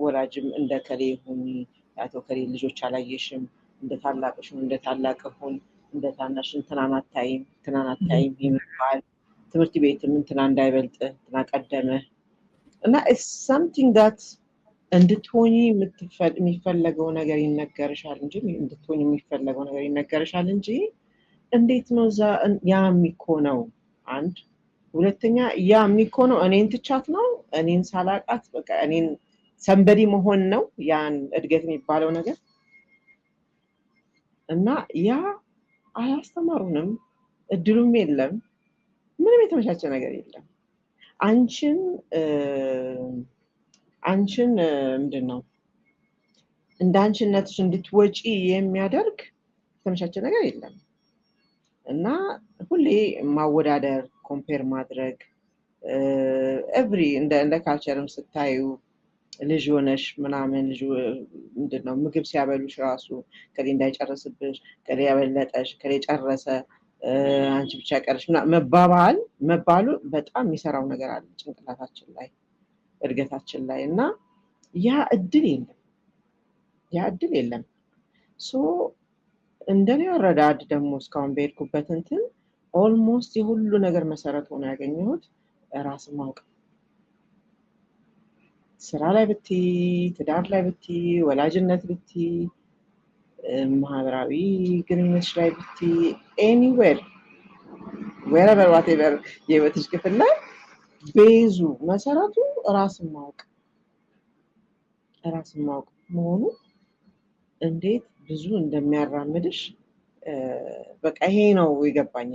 ወላጅም እንደ ከሌ ሁኚ አቶ ከሌ ልጆች አላየሽም እንደ ታላቅሽ እንደ ታላቅ ሁን እንደ ታናሽ እንትናን አታይም ይመጣል ትምህርት ቤትም እንትና እንዳይበልጥ እንትና ቀደመ እና it's something that እንድትሆኚ የሚፈለገው ነገር ይነገርሻል እንጂ እንድትሆኚ የሚፈለገው ነገር ይነገርሻል እንጂ እንዴት ነው ያ የሚኮነው አንድ ሁለተኛ ያ የሚኮነው እኔን ትቻት ነው እኔን ሳላቃት በቃ እኔን ሰንበዲ መሆን ነው ያን እድገት የሚባለው ነገር እና ያ አያስተማሩንም እድሉም የለም ምንም የተመቻቸ ነገር የለም አንቺን ምንድነው እንዳንቺነትሽ እንድትወጪ የሚያደርግ የተመቻቸ ነገር የለም እና ሁሌ ማወዳደር ኮምፔር ማድረግ ኤቭሪ እንደ ካልቸርም ስታዩ ልጅ ሆነሽ ምናምን ልጅ ምንድነው ምግብ ሲያበሉሽ ራሱ ከሌ እንዳይጨርስብሽ ከሌ ያበለጠሽ ከሌ ጨረሰ አንቺ ብቻ ቀርሽ መባሉ በጣም የሚሰራው ነገር አለ ጭንቅላታችን ላይ እድገታችን ላይ እና ያ እድል የለም ሶ እንደኔ አረዳድ ደግሞ እስካሁን በሄድኩበት እንትን ኦልሞስት የሁሉ ነገር መሰረት ሆኖ ያገኘሁት ራስን ማወቅ ስራ ላይ ብቲ ትዳር ላይ ብቲ ወላጅነት ብቲ ማህበራዊ ግንኙነቶች ላይ ብቲ ኤኒዌር wherever whatever የህይወትሽ ክፍል ላይ ቤዙ መሰረቱ ራስን ማወቅ መሆኑ እንዴት ብዙ እንደሚያራምድሽ በቃ ይሄ ነው የገባኝ